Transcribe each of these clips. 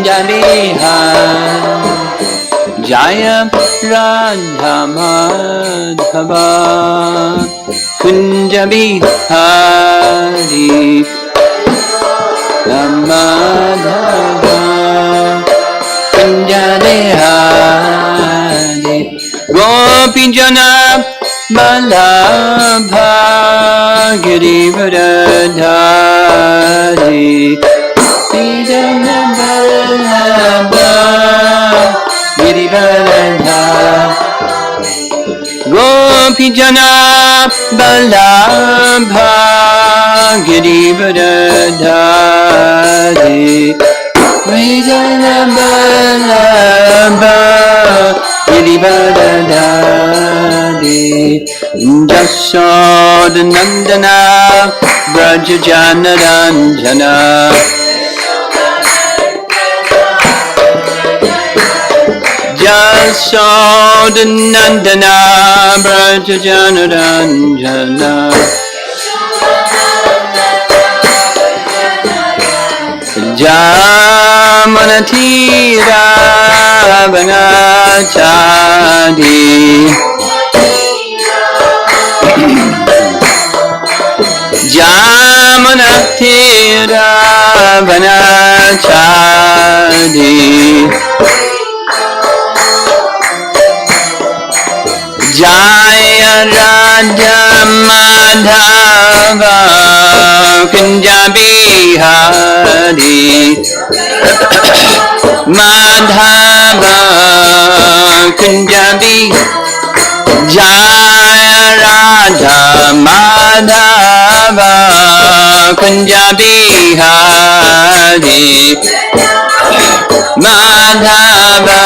Kunja Bihari Jaya Radha Madhava Kunja Bihari Madhava Kunja Bihari Gopi Jana Malabha Girivardhari Pidana Malabha Girivardhari Gopi Jana Malabha Girivardhari Pidana Malabha Girivardhari Jasoda Nandana Brajajana Ranjana Jasoda Nandana Brajajana Ranjana Jamanatira Vanachadi Jamanatira Vanachadi Jaya Radha Madhava Kunja Bihari Madhava Kunja Bihari Jaya Radha Madhava Kunja Bihari Madhava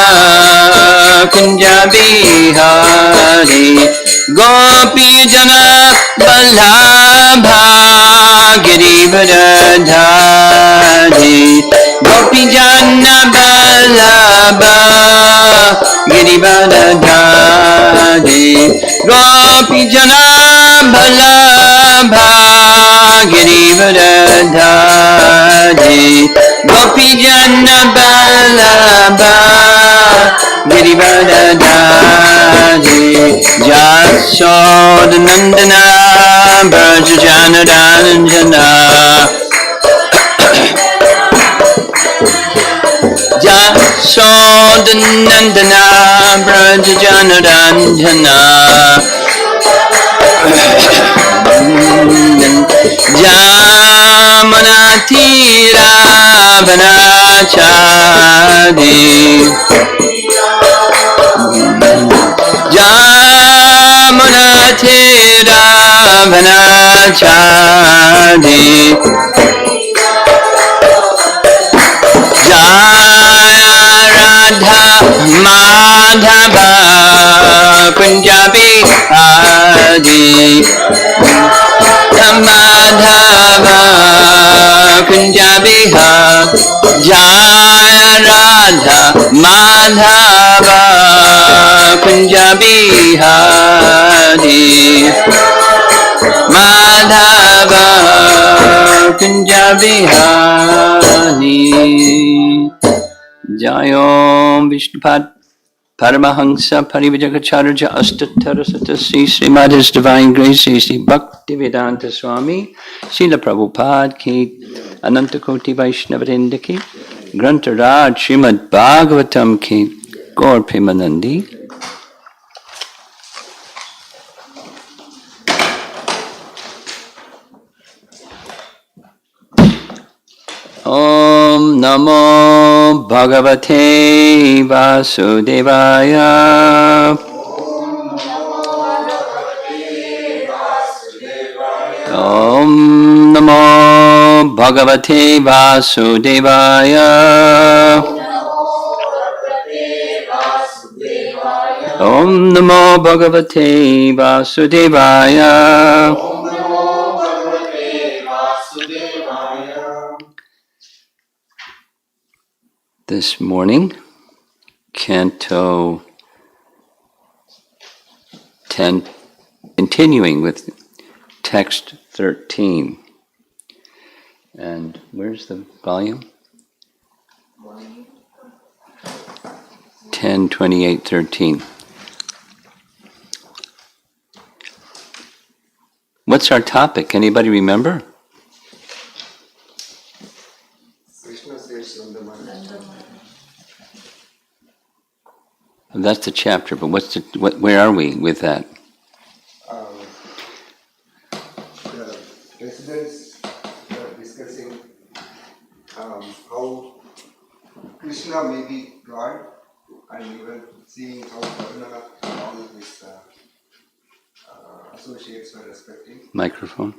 Kunja Bihari Gopi Jana Vallabha Girivardhari Gopi Jana Vallabha Girivardhari Gopi Jana Vallabha Girivardhari Gopi Jana Vallabha Girivardhari Jasoda Nandana Brajajana Ranjana Jasoda Nandana Brajajana Ranjana Jamanatira Vanachadi Jamanatira Vanachadi Jaya Radha Madhava Kunja Bihari Madhava Kunja Bihari Jaya Radha Madhava Kunja Bihari Madhava Kunja Bihari Jayom Vishnupad Paramahansa Parivajakacharya Astatara Sri Srimad His Divine Grace Sri Bhaktivedanta Swami Srila Prabhupada Ki Anantakoti Vaishnavrinda Ki Grantaraj Srimad Bhagavatam Ki Gaur Premanandi Om Namo Bhagavate Vasudevaya Om Namo Bhagavate Vasudevaya Om Namo Bhagavate Vasudevaya This morning, Canto 10, continuing with text 13. And where's the volume? 10, 28, 13. What's our topic? Anybody remember? Krishna says Romapada. That's the chapter, but where are we with that? The residents are discussing how Krishna may be God, and even seeing how Varuna and all his associates were respecting. Microphone.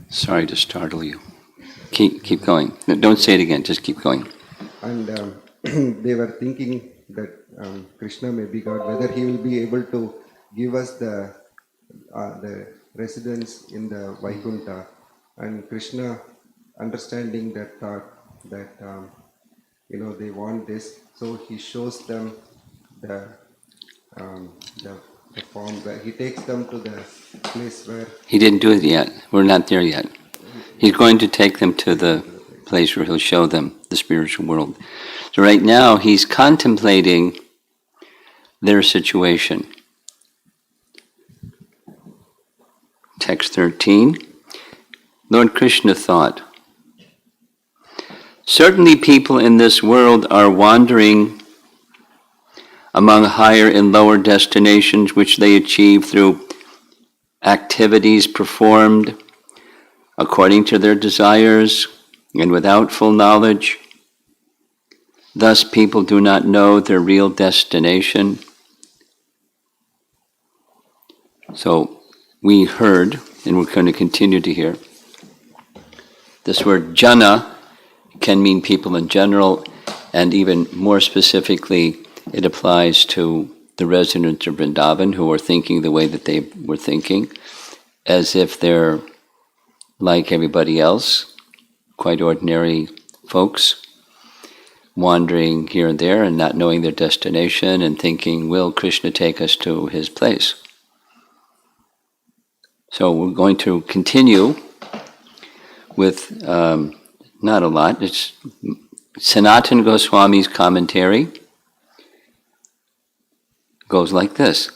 Sorry to startle you. Keep going. No, don't say it again. Just keep going. And they were thinking that Krishna may be God, whether he will be able to give us the residence in the Vaikuntha. And Krishna, understanding that thought that they want this, so he shows them the the form where he takes them to the place where He didn't do it yet. We're not there yet. He's going to take them to the place where he'll show them the spiritual world. So right now, he's contemplating their situation. Text 13. Lord Krishna thought, certainly people in this world are wandering among higher and lower destinations which they achieve through activities performed according to their desires and without full knowledge. Thus people do not know their real destination. So we heard, and we're going to continue to hear, this word jana can mean people in general, and even more specifically, it applies to the residents of Vrindavan who are thinking the way that they were thinking, as if they're like everybody else, quite ordinary folks, wandering here and there and not knowing their destination and thinking, will Krishna take us to his place? So we're going to continue with not a lot. It's Sanatana Goswami's commentary. Goes like this.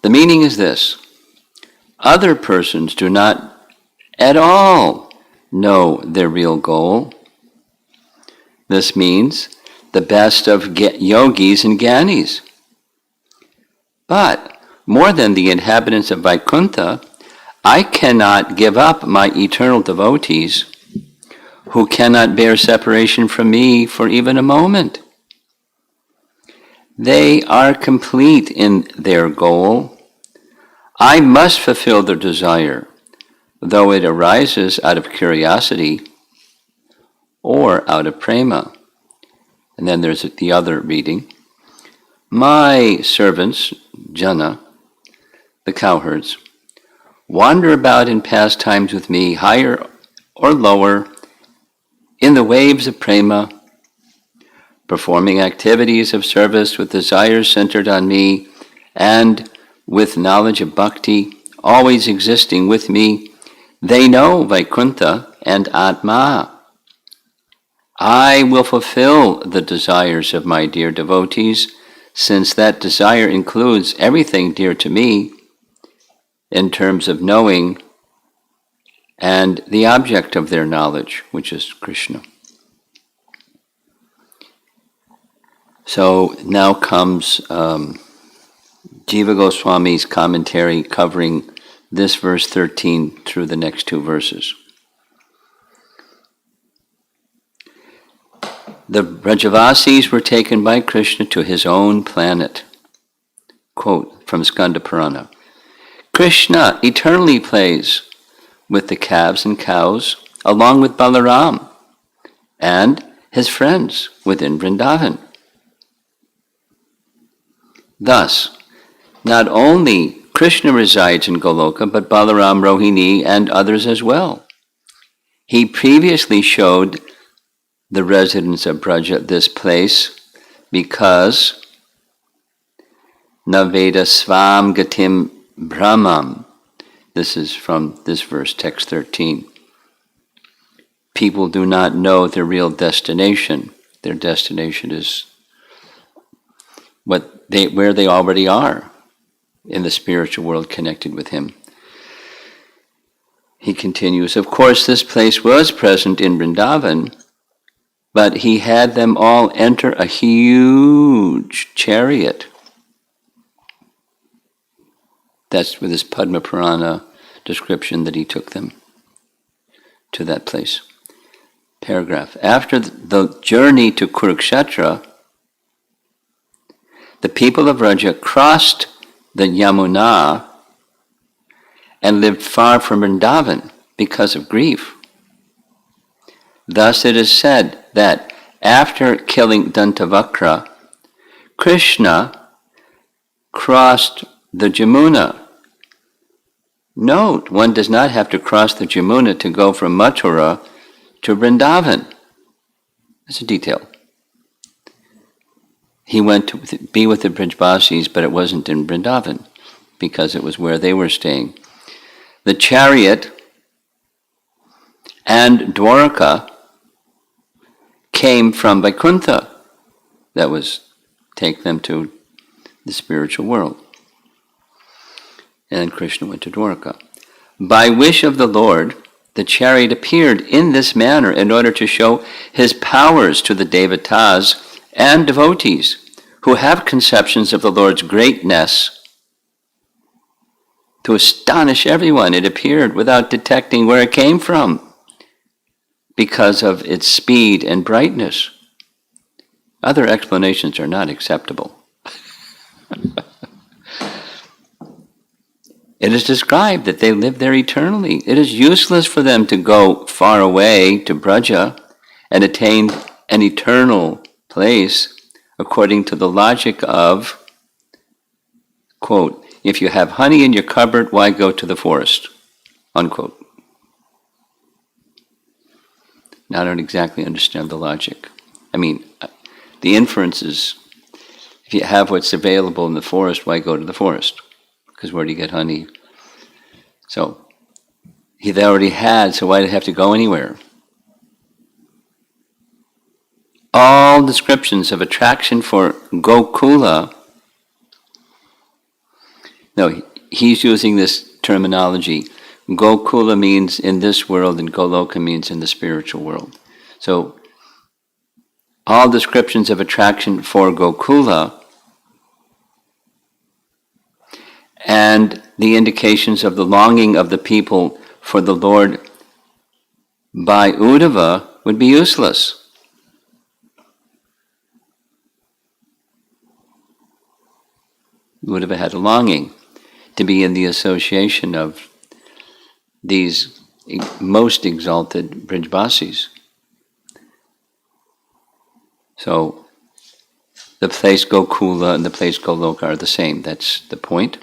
The meaning is this. Other persons do not at all know their real goal. This means the best of yogis and gyanis. But more than the inhabitants of Vaikuntha, I cannot give up my eternal devotees who cannot bear separation from me for even a moment. They are complete in their goal. I must fulfill their desire, though it arises out of curiosity or out of prema. And then there's the other reading. My servants, jana, the cowherds, wander about in pastimes with me, higher or lower, in the waves of prema, performing activities of service with desires centered on me, and with knowledge of bhakti, always existing with me. They know Vaikuntha and Atma. I will fulfill the desires of my dear devotees, since that desire includes everything dear to me in terms of knowing and the object of their knowledge, which is Krishna. So now comes Jiva Goswami's commentary covering this verse 13 through the next two verses. The Brajavasis were taken by Krishna to his own planet. Quote from Skanda Purana. Krishna eternally plays with the calves and cows along with Balaram and his friends within Vrindavan. Thus, not only Krishna resides in Goloka, but Balaram, Rohini, and others as well. He previously showed the residents of Braja this place because Naveda Svam Gatim Brahmam. This is from this verse, text 13. people do not know their real destination. Their destination is where they already are in the spiritual world connected with him. He continues, of course, this place was present in Vrindavan, but he had them all enter a huge chariot. That's with his Padma Purana description that he took them to that place. Paragraph. After the journey to Kurukshetra, the people of Vraja crossed the Yamuna and lived far from Vrindavan because of grief. Thus it is said that after killing Dantavakra, Krishna crossed the Jamuna. Note, one does not have to cross the Jamuna to go from Mathura to Vrindavan. That's a detail. He went to be with the Brijbasis, but it wasn't in Vrindavan because it was where they were staying. The chariot and Dwaraka came from Vaikuntha. That was take them to the spiritual world. And Krishna went to Dwaraka. By wish of the Lord, the chariot appeared in this manner in order to show his powers to the devatas and devotees who have conceptions of the Lord's greatness. To astonish everyone, it appeared without detecting where it came from because of its speed and brightness. Other explanations are not acceptable. It is described that they live there eternally. It is useless for them to go far away to Braja and attain an eternal place according to the logic of, quote, if you have honey in your cupboard, why go to the forest? Unquote. Now, I don't exactly understand the logic. I mean, the inference is, if you have what's available in the forest, why go to the forest? Because where do you get honey? So, he already had, so why did he have to go anywhere? All descriptions of attraction for Gokula, no, he's using this terminology. Gokula means in this world and Goloka means in the spiritual world. So, all descriptions of attraction for Gokula and the indications of the longing of the people for the Lord by Uddhava would be useless. Uddhava had a longing to be in the association of these most exalted Brijbasis. So the place Gokula and the place Goloka are the same. That's the point.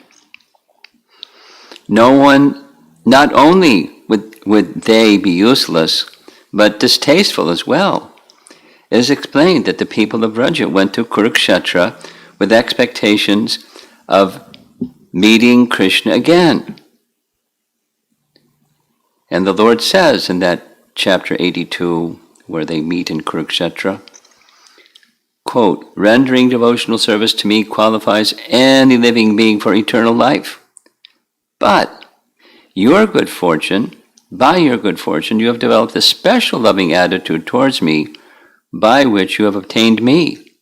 No one, not only would they be useless, but distasteful as well. It is explained that the people of Vraja went to Kurukshetra with expectations of meeting Krishna again. And the Lord says in that chapter 82, where they meet in Kurukshetra, quote, rendering devotional service to me qualifies any living being for eternal life. But by your good fortune, you have developed a special loving attitude towards me, by which you have obtained me.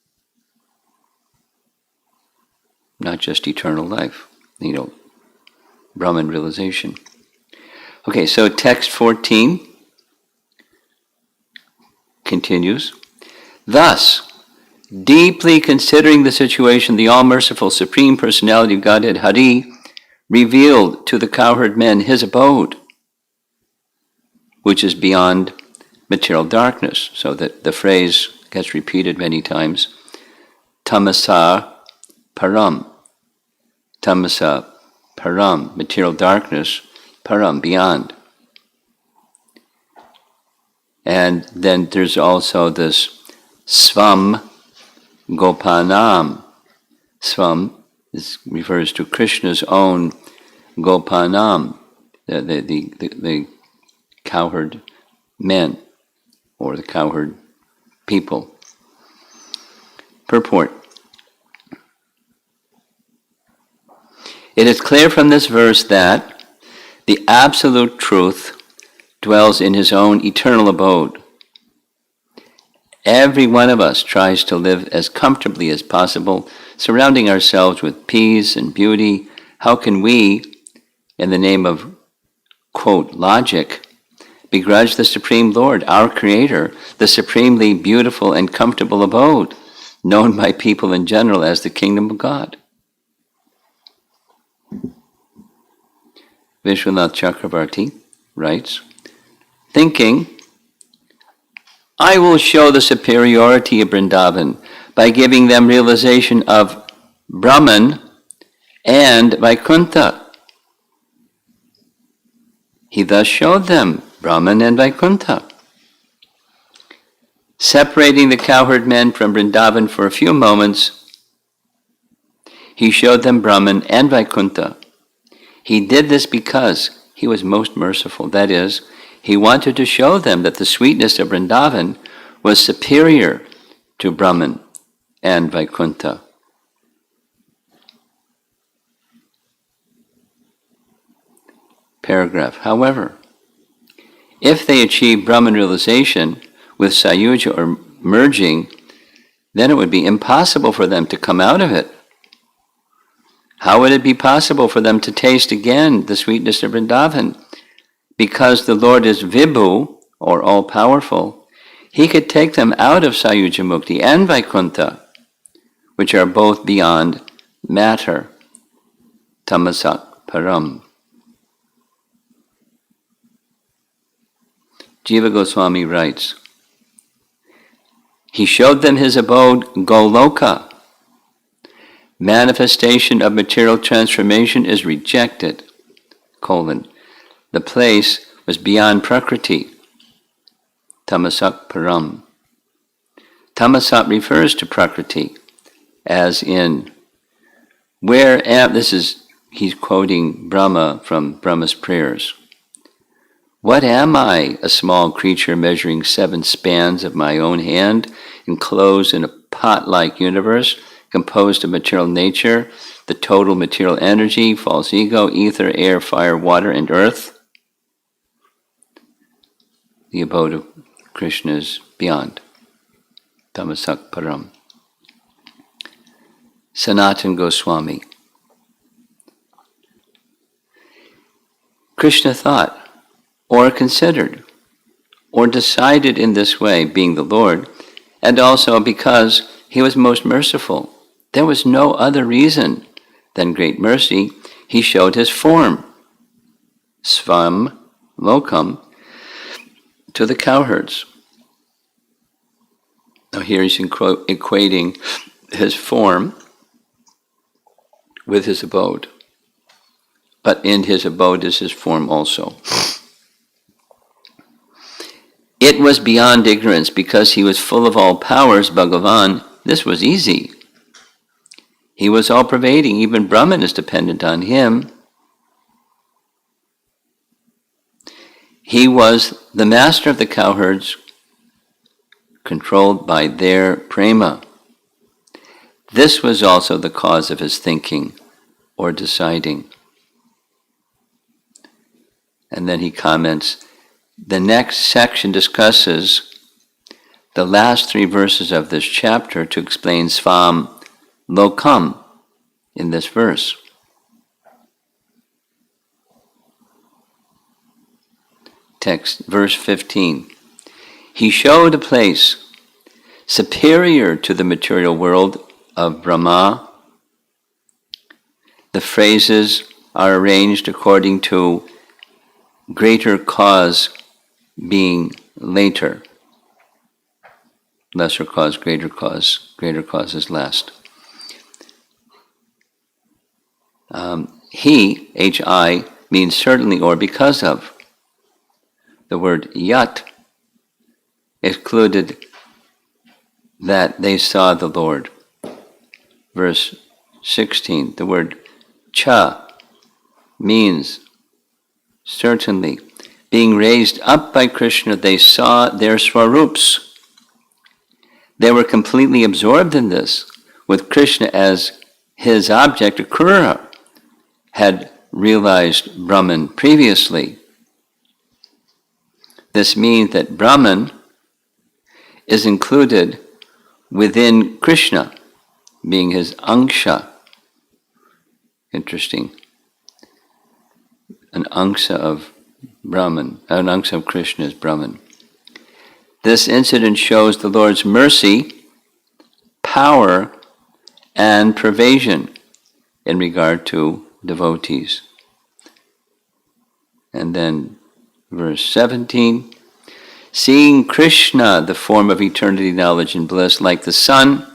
Not just eternal life, Brahman realization. Okay, so text 14 continues. Thus, deeply considering the situation, the all-merciful Supreme Personality of Godhead, Hari, revealed to the cowherd men his abode, which is beyond material darkness. So that the phrase gets repeated many times. Tamasa param. Tamasa param, material darkness, param, beyond. And then there's also this svam gopanam. Svam refers to Krishna's own gopanam, the cowherd men, or the cowherd people. Purport. It is clear from this verse that the absolute truth dwells in his own eternal abode. Every one of us tries to live as comfortably as possible, surrounding ourselves with peace and beauty. How can we, in the name of, quote, logic, begrudge the Supreme Lord, our Creator, the supremely beautiful and comfortable abode, known by people in general as the Kingdom of God? Vishwanath Chakravarti writes, thinking, I will show the superiority of Vrindavan by giving them realization of Brahman and Vaikuntha. He thus showed them Brahman and Vaikuntha. Separating the cowherd men from Vrindavan for a few moments, he showed them Brahman and Vaikuntha. He did this because he was most merciful. That is, he wanted to show them that the sweetness of Vrindavan was superior to Brahman and Vaikuntha. Paragraph. However, if they achieve Brahman realization with Sayuja or merging, then it would be impossible for them to come out of it. How would it be possible for them to taste again the sweetness of Vrindavan? Because the Lord is Vibhu, or all-powerful, he could take them out of Sayuja Mukti and Vaikuntha, which are both beyond matter, tamasak param. Jiva Goswami writes, he showed them his abode, Goloka. Manifestation of material transformation is rejected, The place was beyond Prakriti, tamasak param. Tamasat refers to Prakriti, as in, he's quoting Brahma from Brahma's prayers. What am I, a small creature measuring 7 spans of my own hand, enclosed in a pot-like universe, composed of material nature, the total material energy, false ego, ether, air, fire, water, and earth? The abode of Krishna is beyond. Tamasak param. Sanatan Goswami. Krishna thought, or considered, or decided in this way, being the Lord, and also because he was most merciful. There was no other reason than great mercy. He showed his form, Svam Lokam, to the cowherds. Now here he's equating his form with his abode. But in his abode is his form also. It was beyond ignorance because he was full of all powers, Bhagavan. This was easy. He was all-pervading. Even Brahman is dependent on him. He was the master of the cowherds, controlled by their prema. This was also the cause of his thinking or deciding. And then he comments, the next section discusses the last 3 verses of this chapter to explain Svam Lokam in this verse. Text, verse 15. He showed a place superior to the material world of Brahma. The phrases are arranged according to greater cause being later. Lesser cause, greater cause is last. He, H-I, means certainly or because of. The word yat excluded that they saw the Lord. Verse 16, the word cha means certainly being raised up by Krishna, they saw their swarups. They were completely absorbed in this, with Krishna as his object. Akrura had realized Brahman previously. This means that Brahman is included within Krishna, being his angsha. Interesting. An angsha of Brahman, an angsha of Krishna is Brahman. This incident shows the Lord's mercy, power, and pervasion in regard to devotees. And then verse 17, seeing Krishna, the form of eternity, knowledge, and bliss, like the sun,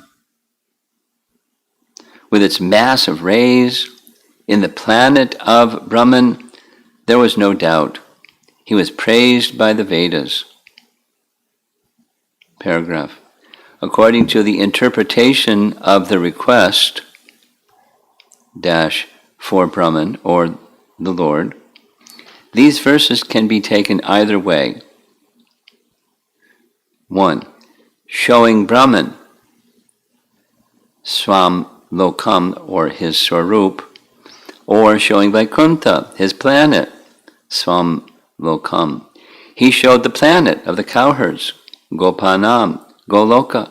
with its mass of rays, in the planet of Brahman, there was no doubt. He was praised by the Vedas. Paragraph. According to the interpretation of the request, for Brahman, or the Lord, these verses can be taken either way. 1. Showing Brahman, Swam Lokam, or his Swarup, or showing Vaikuntha, his planet, Swam Lokam. He showed the planet of the cowherds, Gopanam, Goloka.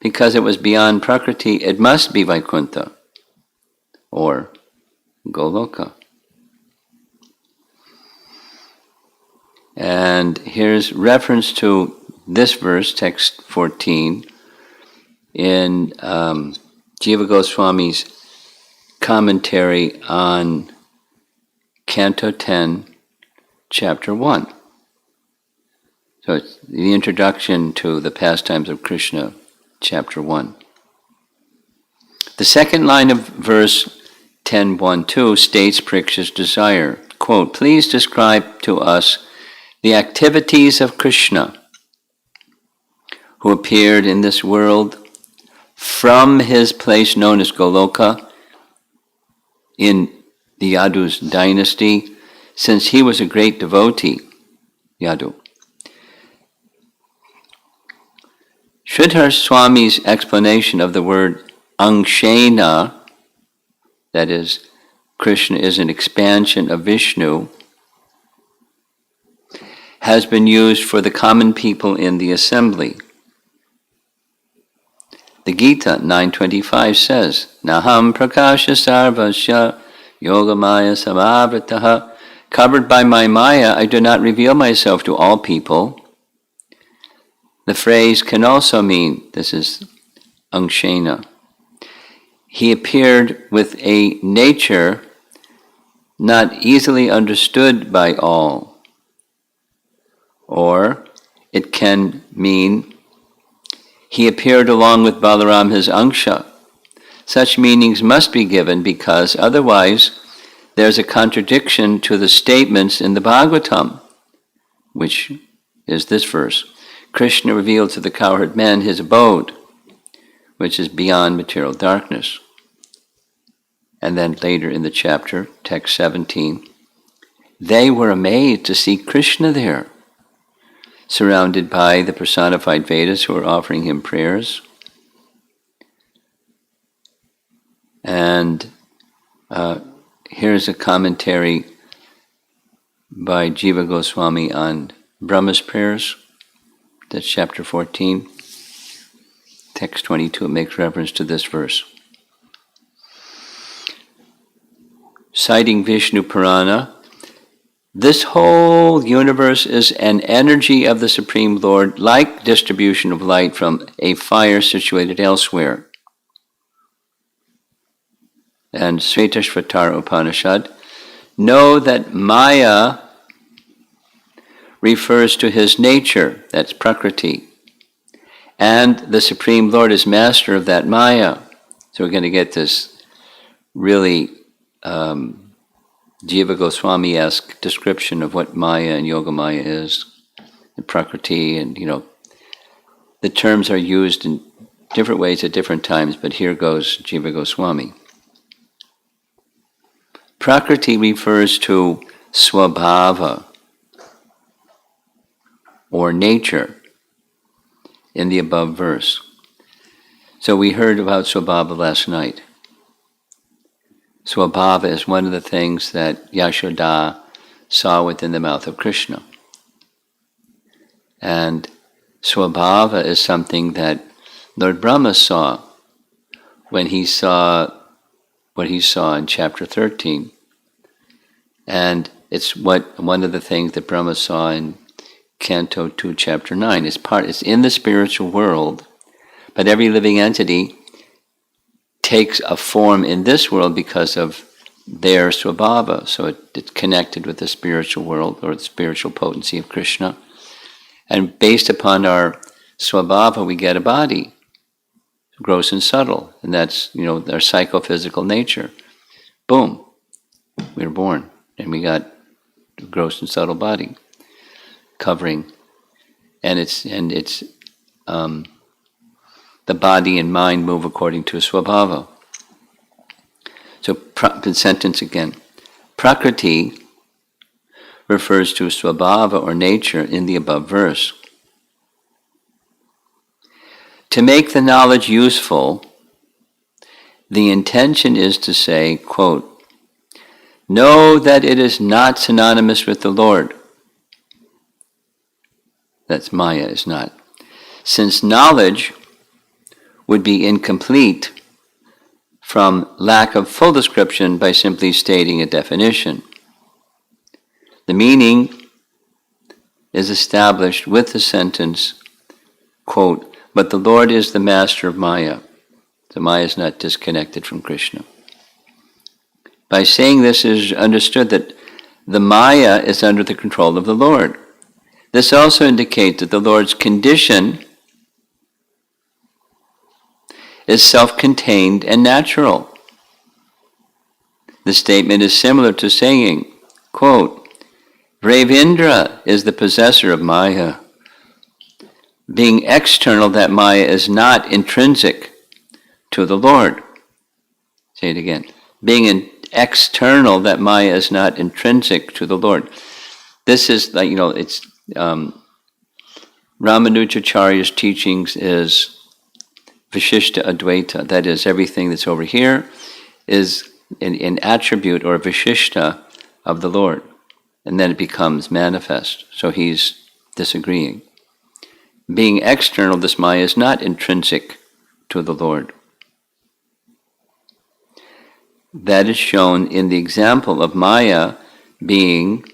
Because it was beyond Prakriti, it must be Vaikuntha, or Goloka. And here's reference to this verse, text 14, in Jiva Goswami's commentary on Canto 10, Chapter 1. So it's the introduction to the pastimes of Krishna, Chapter 1. The second line of verse 10.1.2 states Parikshit's desire. Quote, please describe to us the activities of Krishna, who appeared in this world from his place known as Goloka in the Yadu's dynasty, since he was a great devotee, Yadu. Sridhar Swami's explanation of the word Angshena, that is, Krishna is an expansion of Vishnu, has been used for the common people in the assembly. The Gita 9.25 says, Naham prakasha sarvasya yogamaya samavritaha. Covered by my maya, I do not reveal myself to all people. The phrase can also mean, this is Angshena, he appeared with a nature not easily understood by all. Or it can mean he appeared along with Balaram, his Angsha. Such meanings must be given because otherwise there's a contradiction to the statements in the Bhagavatam, which is this verse. Krishna revealed to the cowherd men his abode, which is beyond material darkness. And then later in the chapter, text 17, they were amazed to see Krishna there, surrounded by the personified Vedas who are offering him prayers. And here's a commentary by Jiva Goswami on Brahma's prayers. That's chapter 14. Text 22 makes reference to this verse. Citing Vishnu Purana, this whole universe is an energy of the Supreme Lord, like distribution of light from a fire situated elsewhere. And Svetashvatara Upanishad, know that Maya refers to his nature, that's Prakriti, and the Supreme Lord is master of that Maya. So we're going to get this really Jiva Goswami-esque description of what Maya and Yoga Maya is, and Prakriti, and the terms are used in different ways at different times, but here goes Jiva Goswami. Prakriti refers to Swabhava, or nature in the above verse. So we heard about Swabhava last night. Swabhava is one of the things that Yashoda saw within the mouth of Krishna. And Swabhava is something that Lord Brahma saw when he saw what he saw in chapter 13. And it's one of the things that Brahma saw in Canto 2, chapter 9. It's in the spiritual world, but every living entity takes a form in this world because of their Swabhava. So it's connected with the spiritual world or the spiritual potency of Krishna. And based upon our Swabhava, we get a body, gross and subtle. And that's, our psychophysical nature. Boom, we were born. And we got a gross and subtle body covering. And it's the body and mind move according to a Swabhava. So the sentence again. Prakriti refers to Swabhava or nature in the above verse. To make the knowledge useful, the intention is to say, quote, know that it is not synonymous with the Lord. That's Maya, is not. Since knowledge would be incomplete from lack of full description by simply stating a definition. The meaning is established with the sentence, quote, but the Lord is the master of Maya. The Maya is not disconnected from Krishna. By saying this, it is understood that the Maya is under the control of the Lord. This also indicates that the Lord's condition is self-contained and natural. The statement is similar to saying, quote, Ravindra is the possessor of Maya. Being external, that Maya is not intrinsic to the Lord. Say it again. Being external, that Maya is not intrinsic to the Lord. This is like, it's Ramanujacharya's teachings is Vishishta Advaita. That is, everything that's over here is an attribute or Vishishta of the Lord. And then it becomes manifest. So he's disagreeing. Being external, this Maya is not intrinsic to the Lord. That is shown in the example of Maya being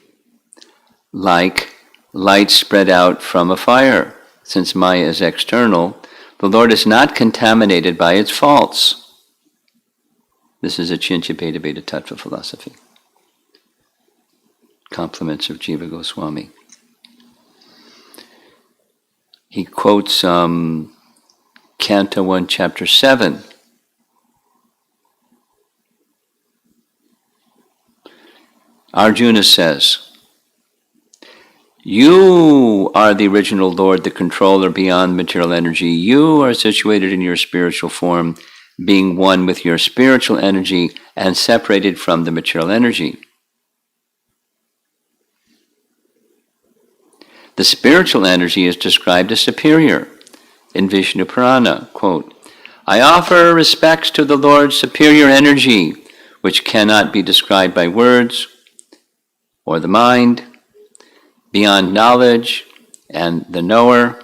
like light spread out from a fire. Since Maya is external, the Lord is not contaminated by its faults. This is a Chincha Beta Beta Tattva philosophy. Compliments of Jiva Goswami. He quotes Canto 1, Chapter 7. Arjuna says, you are the original Lord, the controller beyond material energy. You are situated in your spiritual form, being one with your spiritual energy and separated from the material energy. The spiritual energy is described as superior in Vishnu Purana. Quote, I offer respects to the Lord's superior energy, which cannot be described by words or the mind, beyond knowledge and the knower.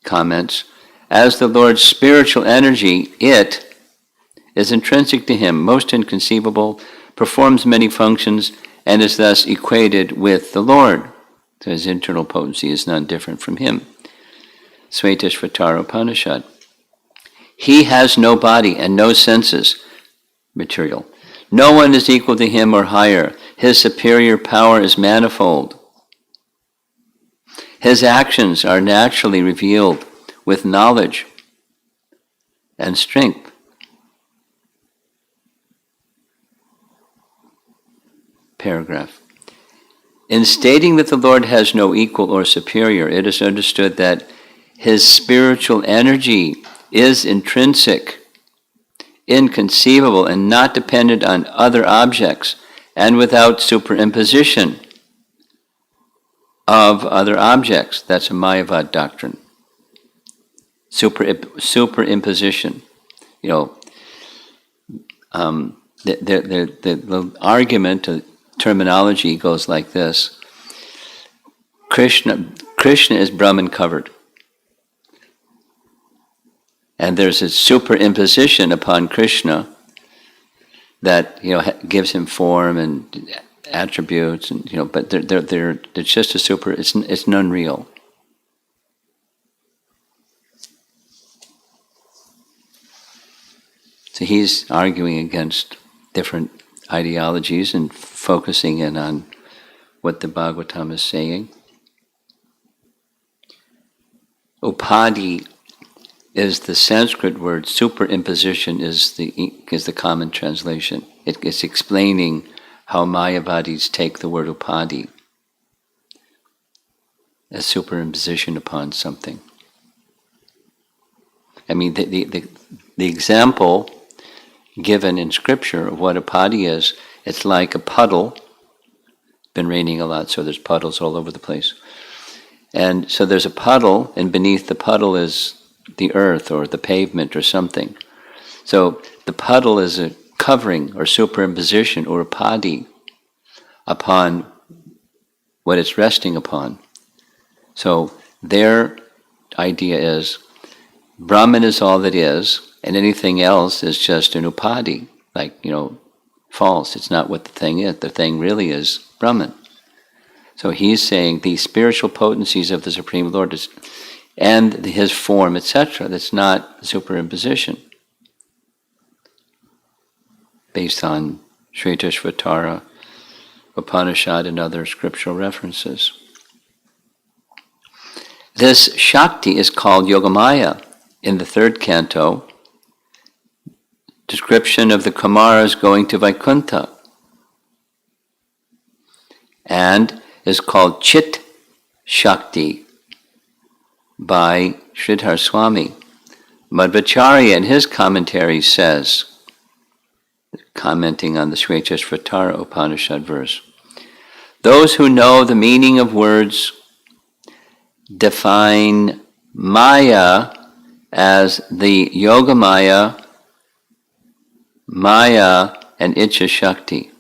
Comments, as the Lord's spiritual energy, it is intrinsic to him, most inconceivable, performs many functions, and is thus equated with the Lord. So his internal potency is none different from him. Svetashvatara Upanishad. He has no body and no senses, material. No one is equal to him or higher. His superior power is manifold. His actions are naturally revealed with knowledge and strength. Paragraph. In stating that the Lord has no equal or superior, it is understood that his spiritual energy is intrinsic, inconceivable, and not dependent on other objects, and without superimposition. of other objects. That's a Mayavad doctrine. Superimposition. You know, the argument, the terminology goes like this. Krishna is Brahman covered. And there's a superimposition upon Krishna that, you know, gives him form and attributes, and, you know, but it's just a super. It's non-real. So he's arguing against different ideologies and focusing in on what the Bhagavatam is saying. Upadi is the Sanskrit word. Superimposition is the common translation. It's explaining how Mayavadis take the word upadi as superimposition upon something. I mean, the example given in scripture of what upadi is, it's like a puddle. It's been raining a lot, so there's puddles all over the place. And so there's a puddle, and beneath the puddle is the earth or the pavement or something. So the puddle is a covering or superimposition or upadi upon what it's resting upon. So their idea is Brahman is all that is, and anything else is just an upadi, like, you know, false. It's not what the thing is. The thing really is Brahman. So he's saying the spiritual potencies of the Supreme Lord is, and his form, etc., that's not superimposition. Based on Shvetashvatara, Upanishad, and other scriptural references. This Shakti is called Yogamaya in the third canto. Description of the Kumaras going to Vaikuntha. And is called Chit Shakti by Sridhar Swami. Madhvacharya in his commentary says, commenting on the Shvetashvatara Upanishad verse, those who know the meaning of words define Maya as the Yogamaya, Maya, and Ichcha Shakti.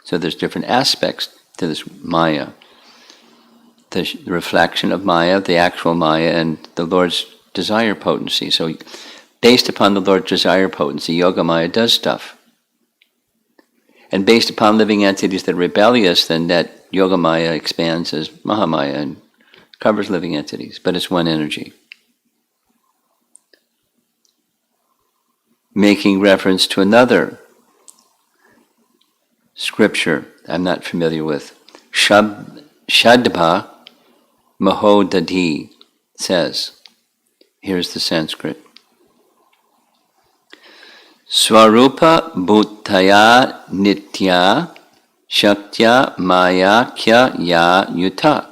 So there's different aspects to this Maya. The reflection of Maya, the actual Maya, and the Lord's desire potency. So based upon the Lord's desire potency, Yogamaya does stuff. And based upon living entities that are rebellious, then that Yogamaya expands as Mahamaya and covers living entities, but it's one energy. Making reference to another scripture I'm not familiar with. Shadbha Mahodadhi says, here's the Sanskrit. Swarupa bhutaya nitya shaktya maya kya ya yuta.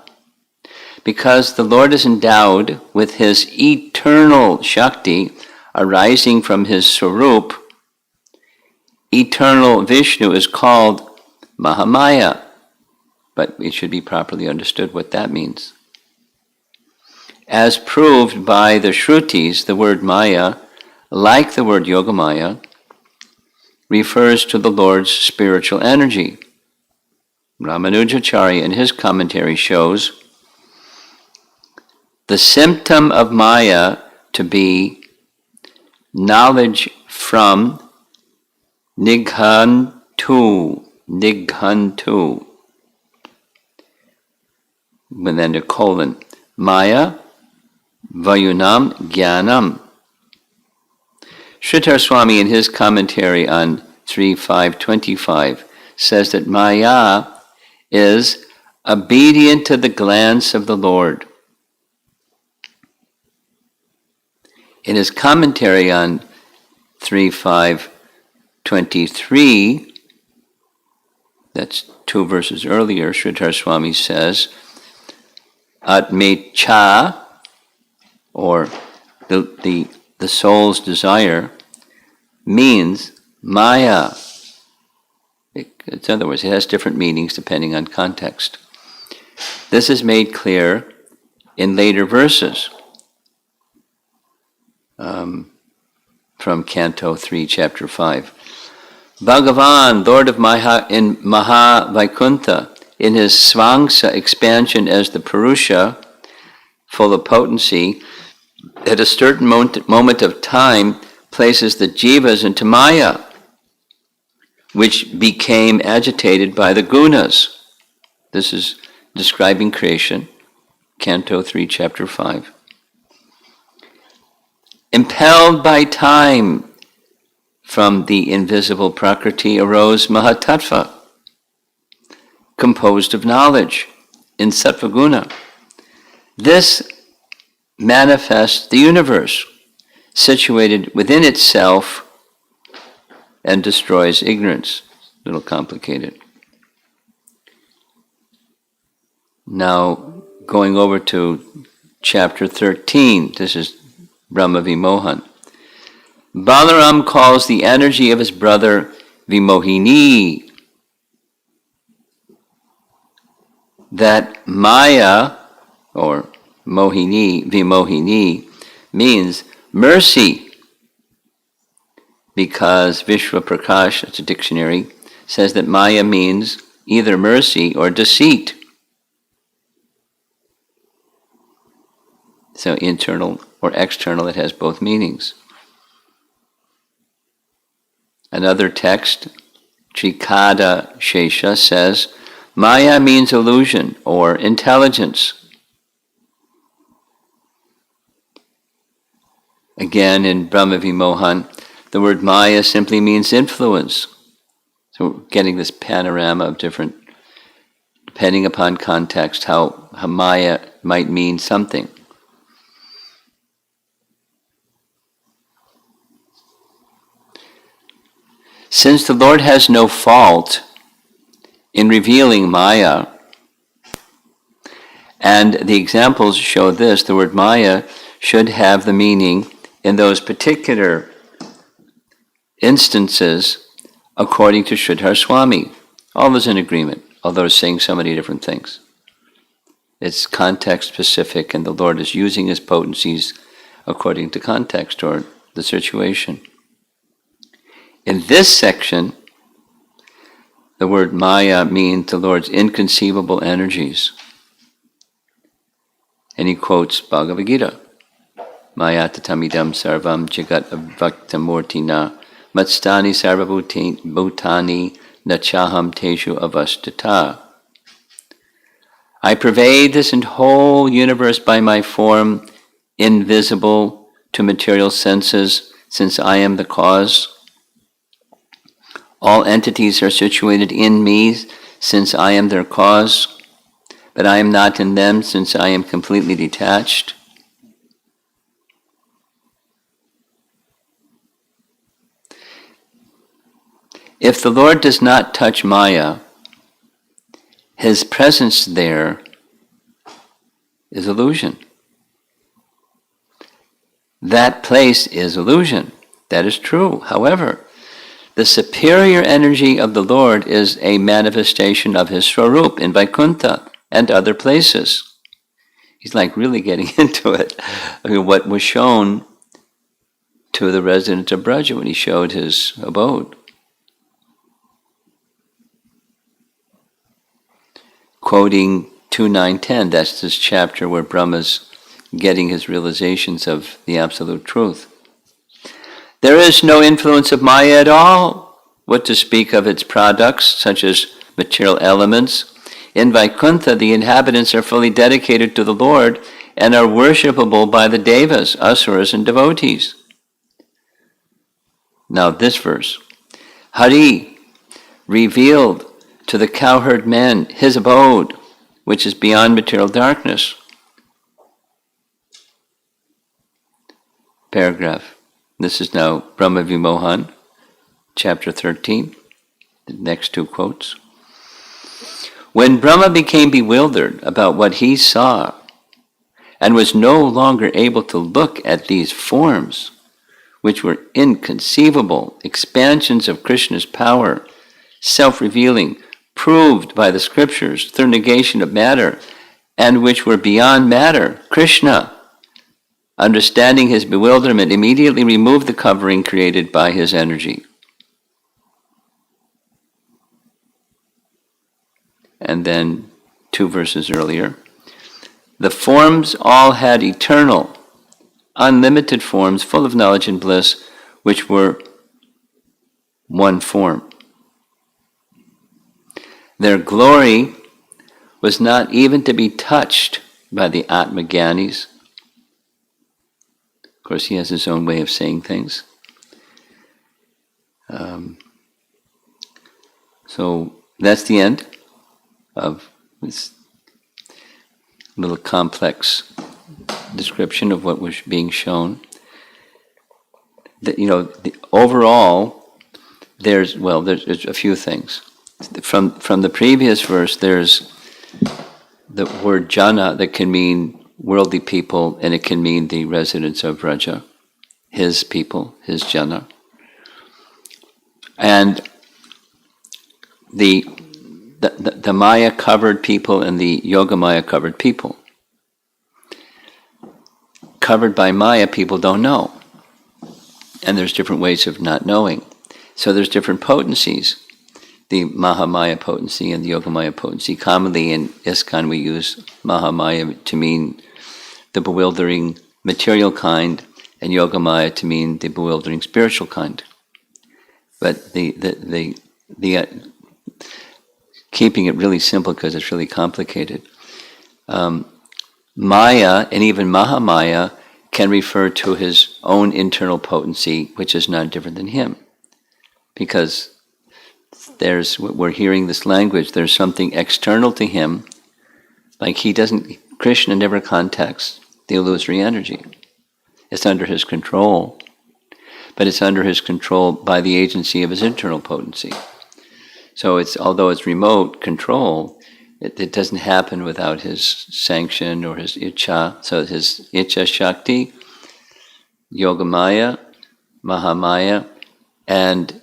Because the Lord is endowed with his eternal Shakti arising from his Swarup, eternal Vishnu is called Mahamaya, but it should be properly understood what that means. As proved by the Shrutis, the word Maya, like the word Yogamaya, refers to the Lord's spiritual energy. Ramanujacharya in his commentary shows the symptom of Maya to be knowledge from Nighantu, and then a colon, Maya, Vayunam, Jnanam. Sridhar Swami in his commentary on 3.5.25 says that Maya is obedient to the glance of the Lord. In his commentary on 3.5.23, that's 2 verses earlier, Sridhar Swami says, Atmecha, or the soul's desire, means Maya. In other words, it has different meanings depending on context. This is made clear in later verses from Canto 3, Chapter 5. Bhagavan, Lord of in Maha Vaikuntha, in his Svangsa expansion as the Purusha, full of potency, at a certain moment of time, places the jivas into Maya, which became agitated by the gunas. This is describing creation, Canto 3, Chapter 5. Impelled by time, from the invisible Prakriti arose Mahatattva, composed of knowledge, in Sattvaguna. This manifests the universe, situated within itself, and destroys ignorance. A little complicated. Now, going over to chapter 13, this is Brahma Vimohan. Balaram calls the energy of his brother Vimohini. That Maya, or Mohini, Vimohini, means mercy, because Vishwa Prakash, that's a dictionary, says that Maya means either mercy or deceit. So internal or external, it has both meanings. Another text, Trikada Shesha, says, Maya means illusion or intelligence. Again, in Brahma Vimohan, the word Maya simply means influence. So we're getting this panorama of different, depending upon context, how Maya might mean something. Since the Lord has no fault in revealing Maya, and the examples show this, the word Maya should have the meaning in those particular instances according to Sridhar Swami. All is in agreement, although it's saying so many different things. It's context specific, and the Lord is using his potencies according to context or the situation. In this section, the word Maya means the Lord's inconceivable energies. And he quotes Bhagavad Gita. Maya tatamidam sarvam jagat avaktamurtina matstani sarvabhutani nachaham teshu avastita. I pervade this whole universe by my form, invisible to material senses, since I am the cause. All entities are situated in me, since I am their cause, but I am not in them, since I am completely detached. If the Lord does not touch Maya, his presence there is illusion. That place is illusion. That is true. However, the superior energy of the Lord is a manifestation of his Swarup in Vaikuntha and other places. He's like really getting into it. I mean, what was shown to the resident of Braja when he showed his abode. Quoting 2.9.10, that's this chapter where Brahma's getting his realizations of the absolute truth. There is no influence of Maya at all, what to speak of its products, such as material elements. In Vaikuntha, the inhabitants are fully dedicated to the Lord and are worshipable by the devas, asuras, and devotees. Now this verse. Hari revealed to the cowherd men his abode, which is beyond material darkness. Paragraph. This is now Brahma Vimohan, chapter 13, the next two quotes. When Brahma became bewildered about what he saw and was no longer able to look at these forms, which were inconceivable expansions of Krishna's power, self-revealing, proved by the scriptures through negation of matter, and which were beyond matter. Krishna, understanding his bewilderment, immediately removed the covering created by his energy. And then 2 verses earlier, the forms all had eternal, unlimited forms, full of knowledge and bliss, which were one form. Their glory was not even to be touched by the Atmagyanis. Of course, he has his own way of saying things. So that's the end of this little complex description of what was being shown. Overall, there's a few things. From the previous verse, there's the word jana that can mean worldly people, and it can mean the residents of Vraja, his people, his jana. And the Maya covered people and the Yoga Maya covered people. Covered by Maya, people don't know. And there's different ways of not knowing. So there's different potencies. The Mahamaya potency and the Yogamaya potency. Commonly in ISKCON we use Mahamaya to mean the bewildering material kind, and Yogamaya to mean the bewildering spiritual kind. But the keeping it really simple because it's really complicated. Maya and even Mahamaya can refer to his own internal potency, which is not different than him, because we're hearing this language, there's something external to him, like Krishna never contacts the illusory energy. It's under his control, but it's under his control by the agency of his internal potency. So although it's remote control, it doesn't happen without his sanction or his Icha. So his Icha Shakti, Yogamaya, Mahamaya, and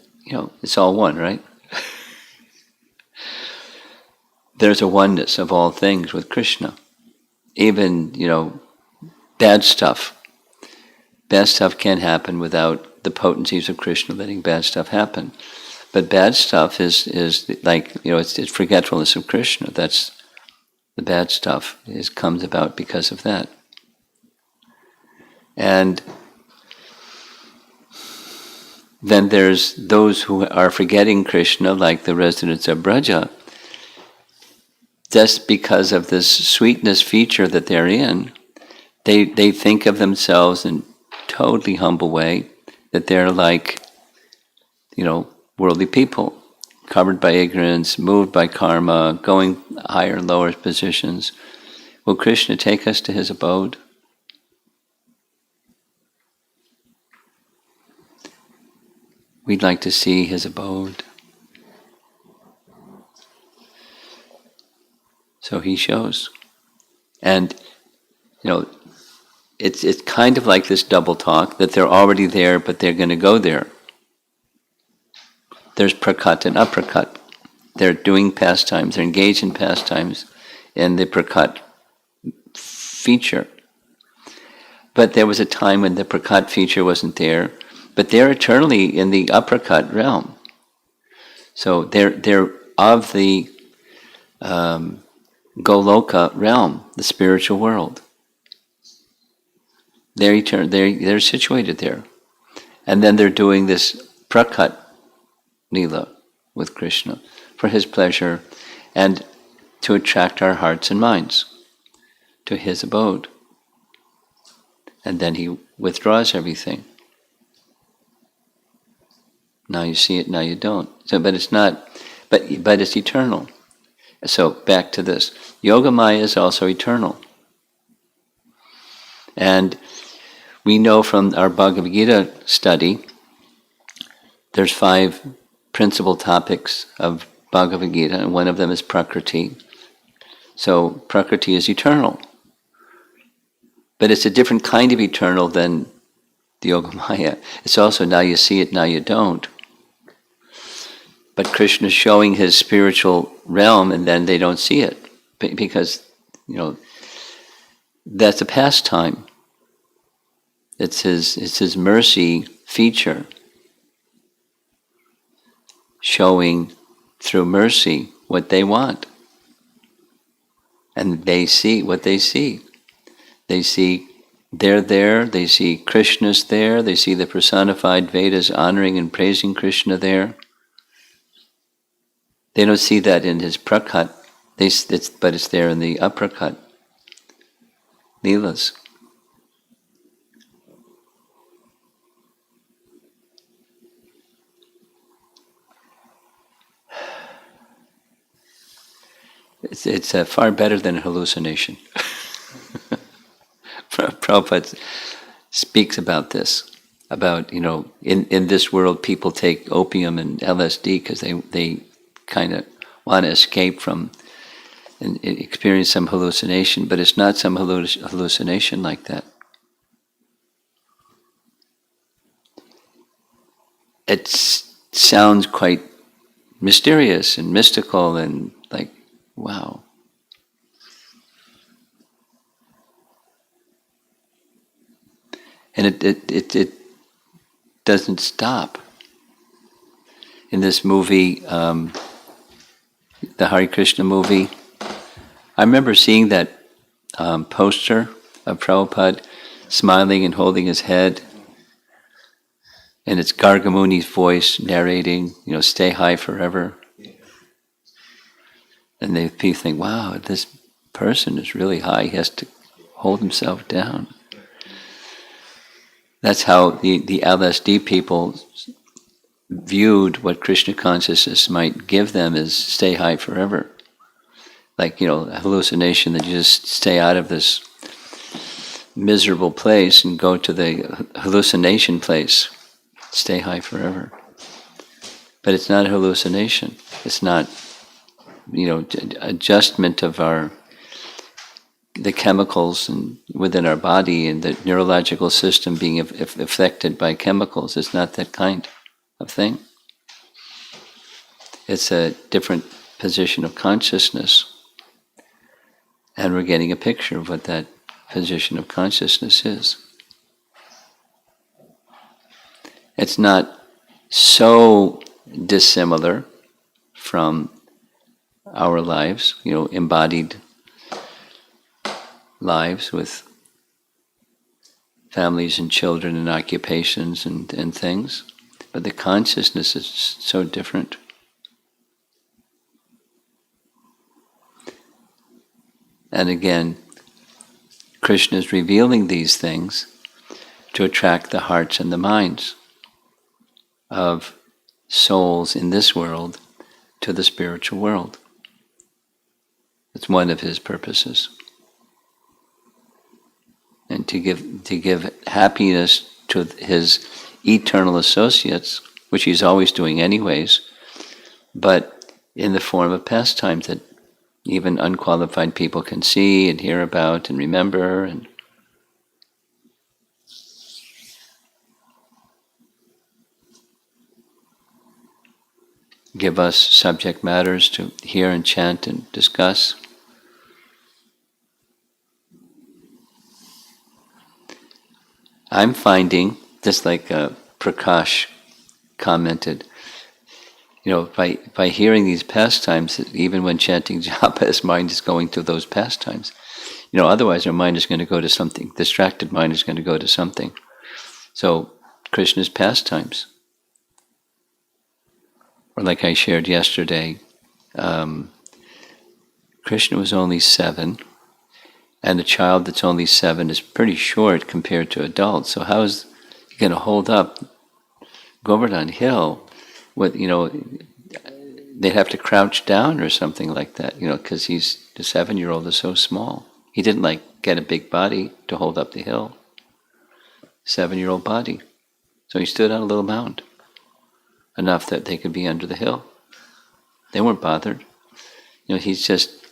it's all one, right? There's a oneness of all things with Krishna. Even, bad stuff. Bad stuff can't happen without the potencies of Krishna letting bad stuff happen. But bad stuff is like, it's forgetfulness of Krishna. That's the bad stuff comes about because of that. And then there's those who are forgetting Krishna, like the residents of Braja, just because of this sweetness feature that they're in. They think of themselves in totally humble way, that they're like, worldly people, covered by ignorance, moved by karma, going higher and lower positions. Will Krishna take us to his abode? We'd like to see his abode. So he shows. And, it's kind of like this double talk, that they're already there, but they're going to go there. There's prakat and aprakat. They're doing pastimes, they're engaged in pastimes in the prakat feature. But there was a time when the prakat feature wasn't there, but they're eternally in the aprakat realm. So they're of the Goloka realm, the spiritual world. They're situated there. And then they're doing this prakat Leela with Krishna for his pleasure and to attract our hearts and minds to his abode. And then he withdraws everything. Now you see it, now you don't. So, but it's not, but it's eternal. So back to this. Yogamaya is also eternal. And we know from our Bhagavad Gita study, there's 5 principal topics of Bhagavad Gita, and one of them is Prakriti. So Prakriti is eternal. But it's a different kind of eternal than the Yogamaya. It's also now you see it, now you don't. But Krishna is showing his spiritual realm, and then they don't see it, because That's a pastime. It's his mercy feature, showing through mercy what they want. And they see what they see. They see they're there, they see Krishna's there, they see the personified Vedas honoring and praising Krishna there. They don't see that in his prakat, but it's there in the aprakat, Leelas. It's far better than a hallucination. Prabhupada speaks about this, about, in this world people take opium and LSD because they kind of want to escape from and experience some hallucination, but it's not some hallucination like that. It sounds quite mysterious and mystical and like, wow. And it doesn't stop. In this movie, the Hare Krishna movie, I remember seeing that poster of Prabhupada smiling and holding his head, and it's Gargamuni's voice narrating, stay high forever. And people think, wow, this person is really high, he has to hold himself down. That's how the LSD people viewed what Krishna consciousness might give them, is stay high forever. Like, a hallucination that you just stay out of this miserable place and go to the hallucination place. Stay high forever. But it's not a hallucination. It's not, adjustment of the chemicals within our body and the neurological system being affected by chemicals. It's not that kind of thing. It's a different position of consciousness. And we're getting a picture of what that position of consciousness is. It's not so dissimilar from our lives, embodied lives with families and children and occupations and things. But the consciousness is so different. And again, Krishna is revealing these things to attract the hearts and the minds of souls in this world to the spiritual world. It's one of his purposes. And to give happiness to his eternal associates, which he's always doing anyways, but in the form of pastimes that even unqualified people can see and hear about and remember. And give us subject matters to hear and chant and discuss. I'm finding, just like Prakash commented, by hearing these pastimes, even when chanting japa, his mind is going to those pastimes. Otherwise our mind is going to go to something. Distracted mind is going to go to something. So Krishna's pastimes. Or like I shared yesterday, Krishna was only 7, and a child that's only 7 is pretty short compared to adults. So how is he going to hold up Govardhan Hill? With, they'd have to crouch down or something like that, because the 7-year-old is so small. He didn't get a big body to hold up the hill. 7-year-old body. So he stood on a little mound, enough that they could be under the hill. They weren't bothered. He's just,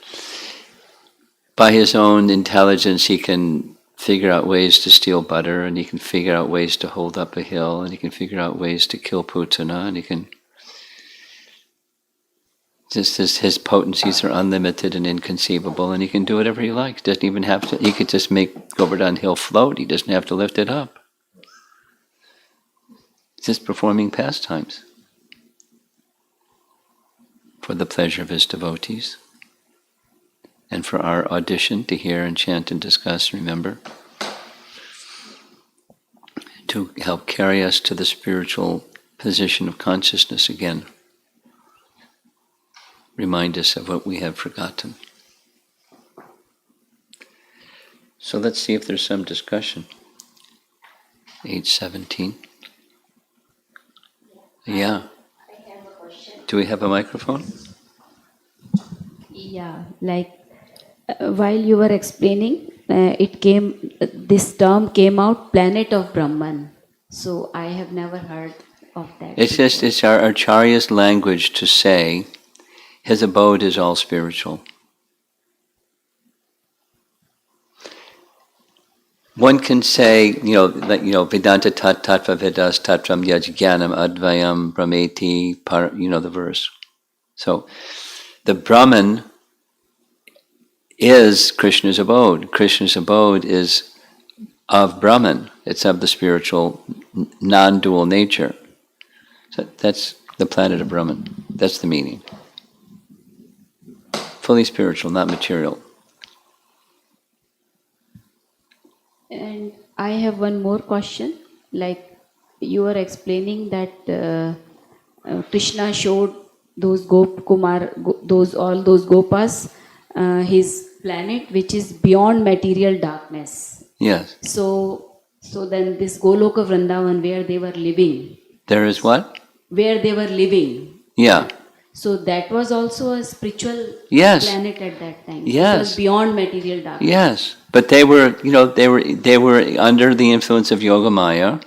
by his own intelligence, he can figure out ways to steal butter, and he can figure out ways to hold up a hill, and he can figure out ways to kill Putana, and he can Just as his potencies are unlimited and inconceivable, and he can do whatever he likes. Doesn't even have to. He could just make Govardhan Hill float. He doesn't have to lift it up. He's just performing pastimes for the pleasure of his devotees, and for our audition to hear and chant and discuss. Remember, to help carry us to the spiritual position of consciousness again. Remind us of what we have forgotten. So let's see if there's some discussion. 8:17. Yeah. I have a question. Do we have a microphone? Yeah, like while you were explaining, this term came out, planet of Brahman. So I have never heard of that. It's our Acharya's language to say his abode is all spiritual. One can say, Vedanta tattva vedas tattvam yajnanam advayam brahmeti, the verse. So, the Brahman is Krishna's abode. Krishna's abode is of Brahman. It's of the spiritual, non-dual nature. So that's the planet of Brahman. That's the meaning. Fully spiritual, not material. And I have one more question. Like you were explaining that Krishna showed those all those Gopas, his planet, which is beyond material darkness. Yes. So then this Goloka Vrindavan, where they were living. There is what? Where they were living. Yeah. So that was also a spiritual Yes. planet at that time. Yes. It was beyond material darkness. Yes. But they were under the influence of Yoga Maya,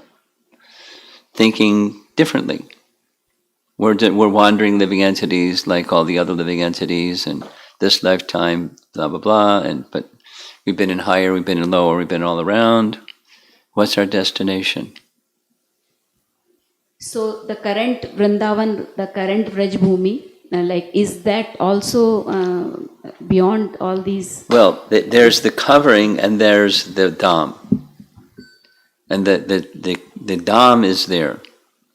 thinking differently. We're wandering living entities like all the other living entities, and this lifetime, blah blah blah. But we've been in higher, we've been in lower, we've been all around. What's our destination? So the current Vrindavan, the current Vraj Bhumi, is that also beyond all these? Well, there's the covering and there's the dham. And the dham is there,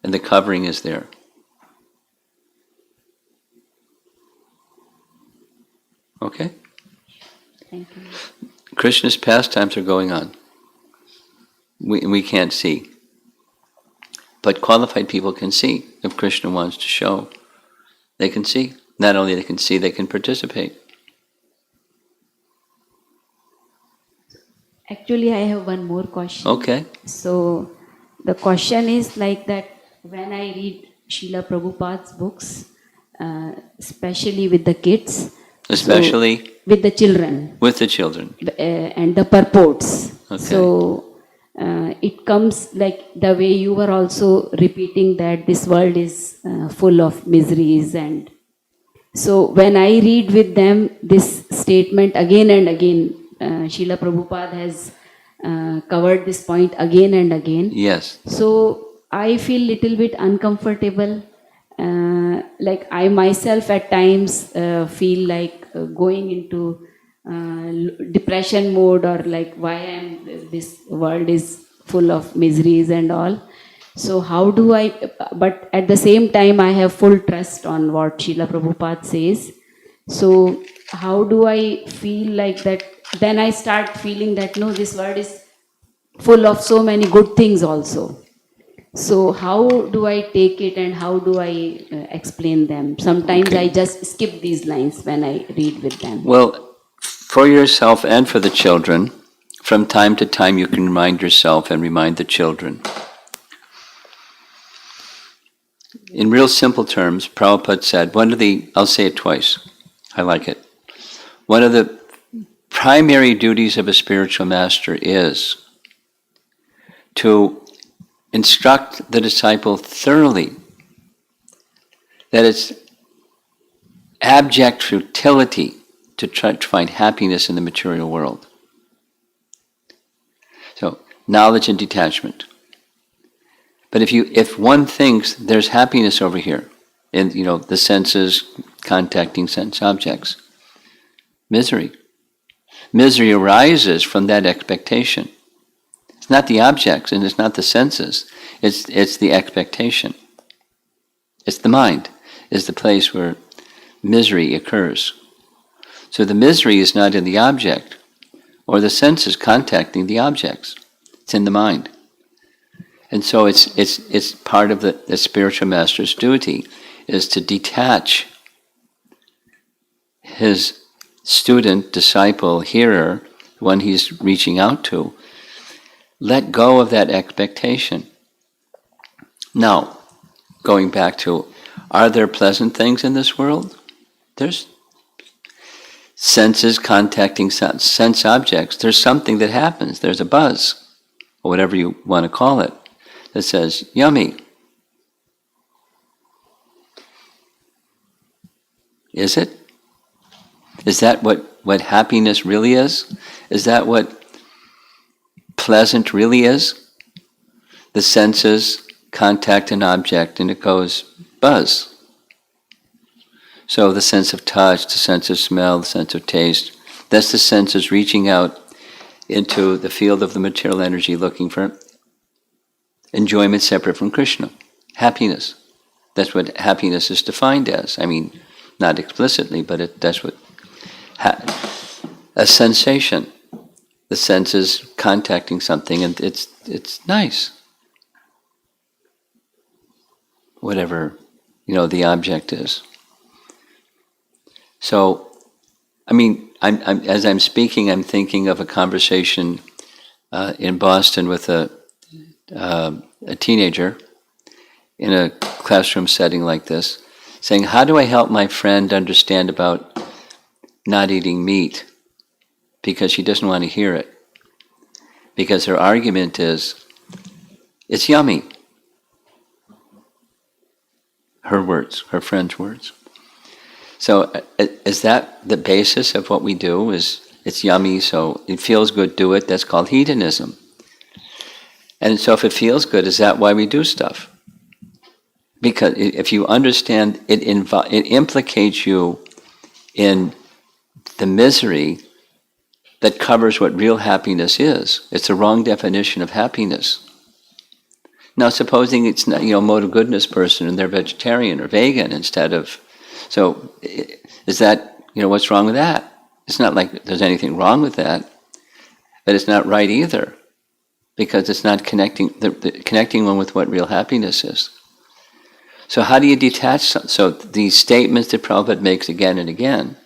and the covering is there. Okay? Thank you. Krishna's pastimes are going on. We can't see. But qualified people can see. If Krishna wants to show, they can see. Not only they can see, they can participate. Actually, I have one more question. Okay. So the question is like that when I read Srila Prabhupada's books, especially with the kids, Especially with the children, with the children. and the purports. Okay. So it comes like the way you were also repeating that this world is full of miseries, and so when I read with them this statement again and again, Srila Prabhupada has covered this point again and again. Yes. So I feel little bit uncomfortable. Like I myself at times feel like going into depression mode, or like this world is full of miseries and all. So how do I, but at the same time I have full trust on what Srila Prabhupada says. So how do I feel like that? Then I start feeling that no, this world is full of so many good things also. So how do I take it and how do I explain them? Sometimes Okay. I just skip these lines when I read with them. Well, for yourself and for the children, from time to time you can remind yourself and remind the children. In real simple terms, Prabhupada said, I'll say it twice, I like it. One of the primary duties of a spiritual master is to instruct the disciple thoroughly that it's abject futility to try to find happiness in the material world. So, knowledge and detachment. But if one thinks there's happiness over here, in the senses contacting sense objects. Misery. Misery arises from that expectation. It's not the objects and it's not the senses. It's the expectation. It's the mind. Is the place where misery occurs. So the misery is not in the object or the senses contacting the objects. It's in the mind. And so it's part of the spiritual master's duty is to detach his student, disciple, hearer, one he's reaching out to, let go of that expectation. Now, going back to, are there pleasant things in this world? There's senses contacting sense objects. There's something that happens. There's a buzz, or whatever you want to call it, that says, yummy. Is it? Is that what happiness really is? Is that what pleasant really is? The senses contact an object and it goes buzz. So the sense of touch, the sense of smell, the sense of taste, that's the senses reaching out into the field of the material energy looking for enjoyment separate from Krishna. Happiness. That's what happiness is defined as. I mean, not explicitly, but that's what a sensation. The senses contacting something, and it's nice. Whatever the object is. So, I mean, as I'm speaking, I'm thinking of a conversation in Boston with a teenager in a classroom setting like this, saying, "How do I help my friend understand about not eating meat?" Because she doesn't want to hear it. Because her argument is, it's yummy. Her words, her friend's words. So is that the basis of what we do? Is it's yummy, so it feels good, do it. That's called hedonism. And so if it feels good, is that why we do stuff? Because if you understand, it implicates you in the misery that covers what real happiness is. It's a wrong definition of happiness. Now, supposing it's not, mode of goodness person and they're vegetarian or vegan instead of, so is that, what's wrong with that? It's not like there's anything wrong with that, but it's not right either, because it's not connecting one with what real happiness is. So how do you detach? So these statements that Prabhupada makes again and again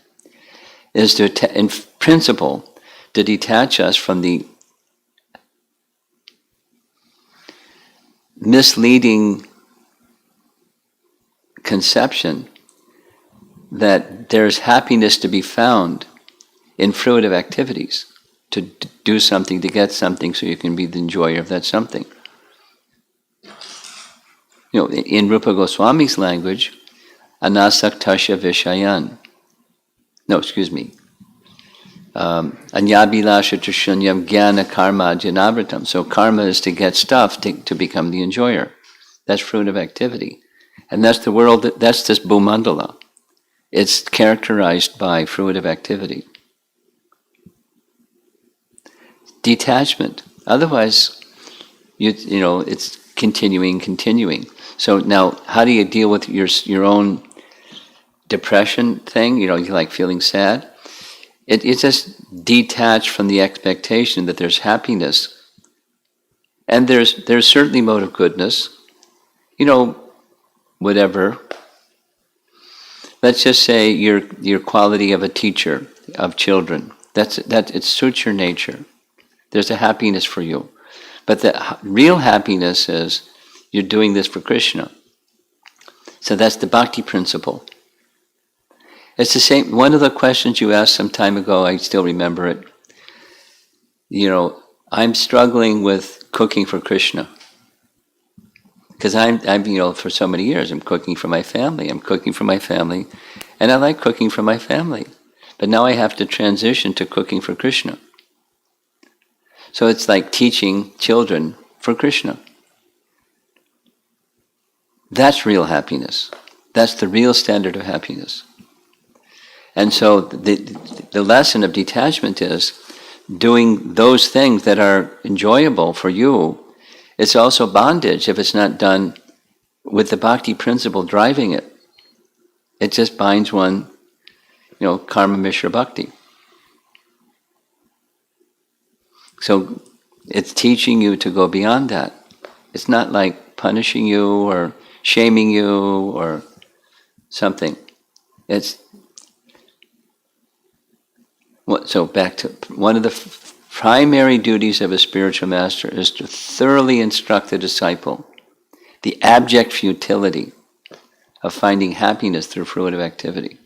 is to, in principle, to detach us from the misleading conception that there's happiness to be found in fruitive activities, to do something, to get something, so you can be the enjoyer of that something. In Rupa Goswami's language, anasaktasya vishayan. No, excuse me. Anyabilasha tushunyam jnana karma janavritam. So karma is to get stuff to become the enjoyer. That's fruitive activity. And that's the world, that's this bhumandala. It's characterized by fruitive activity. Detachment. Otherwise, it's continuing. So now, how do you deal with your own depression thing? You like feeling sad. It's just detached from the expectation that there's happiness, and there's certainly mode of goodness. Whatever. Let's just say your quality of a teacher of children. That it suits your nature. There's a happiness for you. But the real happiness is you're doing this for Krishna. So that's the bhakti principle. It's the same, one of the questions you asked some time ago, I still remember it. I'm struggling with cooking for Krishna. Because I'm for so many years, I'm cooking for my family, and I like cooking for my family. But now I have to transition to cooking for Krishna. So it's like teaching children for Krishna. That's real happiness. That's the real standard of happiness. And so the lesson of detachment is doing those things that are enjoyable for you. It's also bondage if it's not done with the bhakti principle driving it. It just binds one, karma mishra bhakti. So it's teaching you to go beyond that. It's not like punishing you or shaming you or something. So back to one of the primary duties of a spiritual master is to thoroughly instruct the disciple the abject futility of finding happiness through fruitive activity.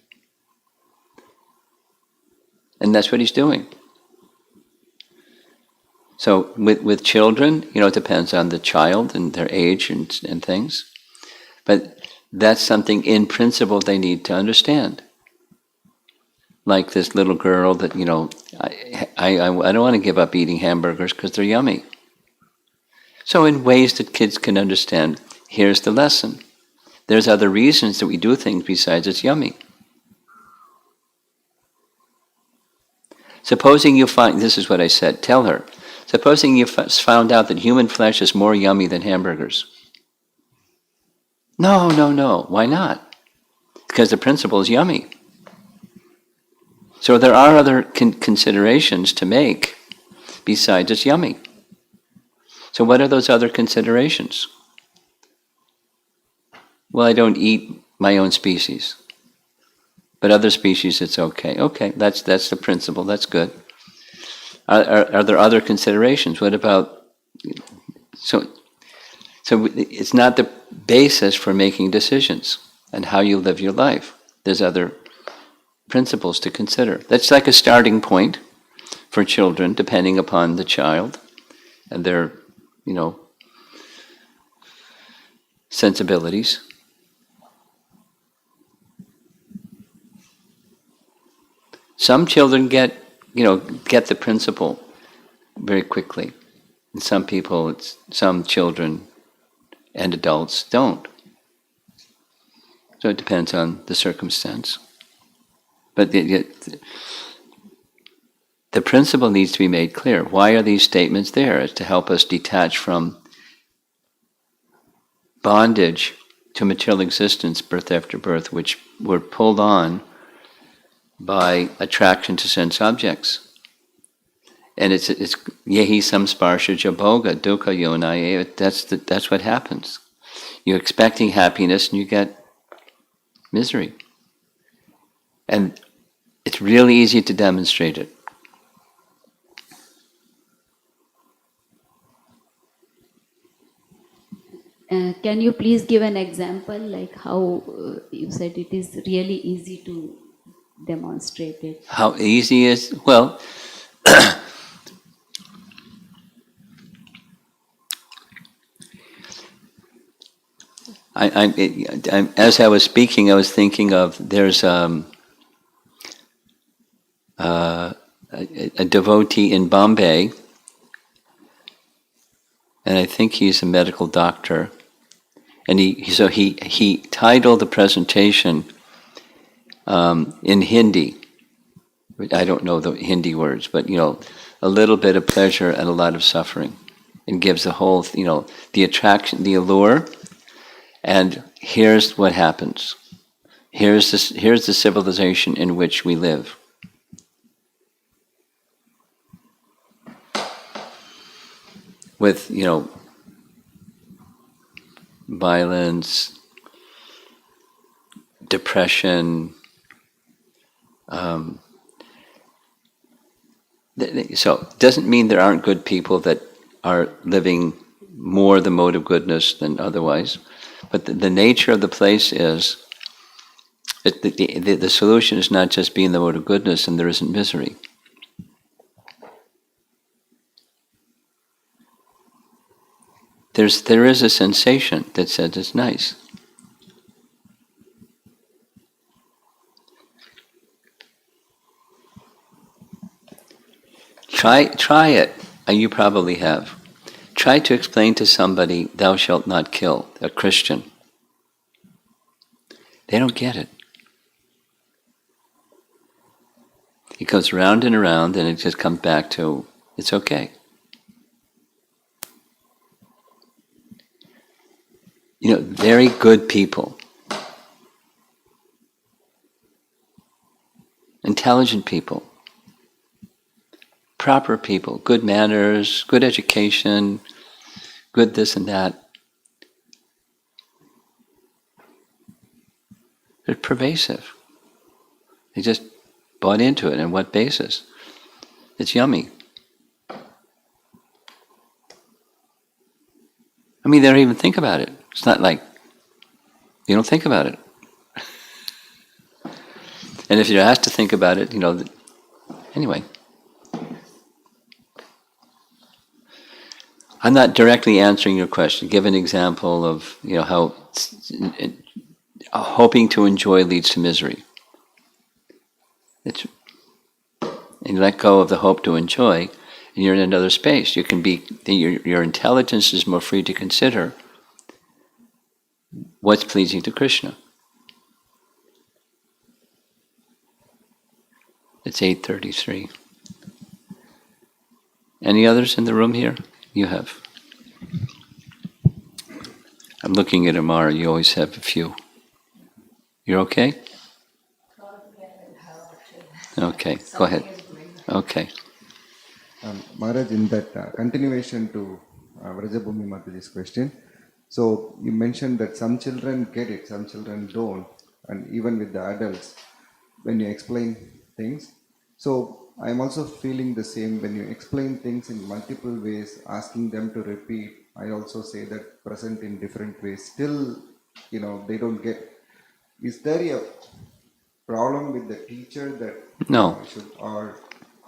And that's what he's doing. So with children, it depends on the child and their age and things. But that's something in principle they need to understand. Like this little girl that, I don't want to give up eating hamburgers because they're yummy. So in ways that kids can understand, here's the lesson. There's other reasons that we do things besides it's yummy. Supposing you find, this is what I said, tell her, supposing you found out that human flesh is more yummy than hamburgers. No, why not? Because the principle is yummy. So there are other considerations to make besides it's yummy. So what are those other considerations? Well, I don't eat my own species. But other species, it's okay. Okay, that's the principle. That's good. Are there other considerations? What about... So it's not the basis for making decisions and how you live your life. There's other principles to consider. That's like a starting point for children, depending upon the child and their, sensibilities. Some children get the principle very quickly. And some children and adults don't. So it depends on the circumstance. But the principle needs to be made clear. Why are these statements there? It's to help us detach from bondage to material existence, birth after birth, which we're pulled on by attraction to sense objects. And it's yehi samsparsha jabhoga dukkha yonaye. That's what happens. You're expecting happiness and you get misery. And it's really easy to demonstrate it. Can you please give an example, like how you said it is really easy to demonstrate it? How easy is, well, as I was speaking, I was thinking of there's a devotee in Bombay, and I think he's a medical doctor, and he titled the presentation in Hindi. I don't know the Hindi words, but a little bit of pleasure and a lot of suffering, and gives the whole the attraction, the allure, and here's what happens. Here's the civilization in which we live. With violence, depression. So it doesn't mean there aren't good people that are living more the mode of goodness than otherwise, but the nature of the place is the solution is not just being the mode of goodness and there isn't misery. There is a sensation that says it's nice. Try it. You probably have. Try to explain to somebody, "Thou shalt not kill," a Christian. They don't get it. It goes round and around, and it just comes back to, it's okay. Very good people, intelligent people, proper people, good manners, good education, good this and that. They're pervasive. They just bought into it. On what basis? It's yummy. I mean, they don't even think about it. It's not like you don't think about it. And if you're asked to think about it, anyway. I'm not directly answering your question. Give an example of, how hoping to enjoy leads to misery. And you let go of the hope to enjoy, and you're in another space. You can be, your intelligence is more free to consider what's pleasing to Krishna. It's 8:33. Any others in the room here? You have. I'm looking at Amara. You always have a few. You're okay? Okay, go ahead. Okay. Maharaj, in that continuation to Vrajabhumi Mataji's question, so you mentioned that some children get it, some children don't, and even with the adults, when you explain things. So I'm also feeling the same when you explain things in multiple ways, asking them to repeat. I also say that present in different ways. Still, they don't get. Is there a problem with the teacher that No. or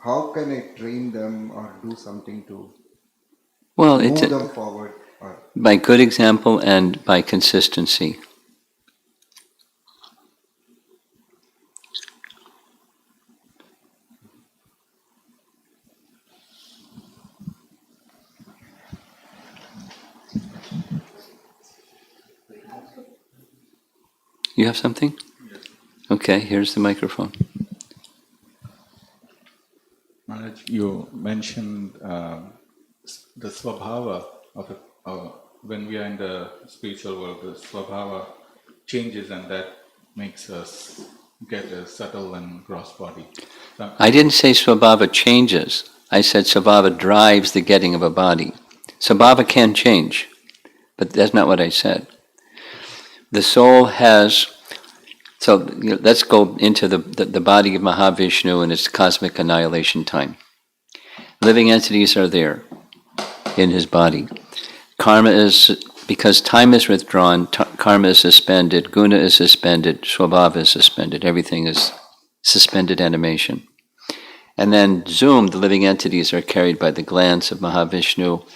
how can I train them or do something to Well, move them forward? By good example and by consistency. You have something? Yes. Okay, here's the microphone. Maharaj, you mentioned the swabhava of when we are in the spiritual world, the swabhava changes, and that makes us get a subtle and gross body. I didn't say swabhava changes. I said swabhava drives the getting of a body. Swabhava can change, but that's not what I said. The soul has, so let's go into the body of Mahavishnu and its cosmic annihilation time. Living entities are there in his body. Karma is, because time is withdrawn, karma is suspended, guna is suspended, swabhava is suspended, everything is suspended animation. And then zoom, the living entities are carried by the glance of Mahavishnu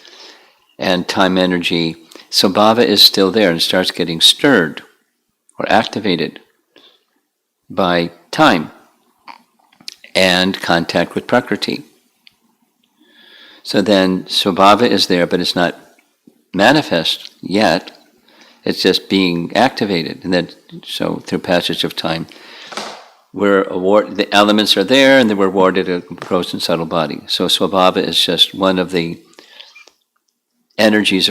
and time energy. Swabhava is still there and starts getting stirred or activated by time and contact with Prakriti. So then Swabhava is there, but it's not manifest yet. It's just being activated. And then, so through passage of time, the elements are there and they were awarded a gross and subtle body. So Swabhava is just one of the energies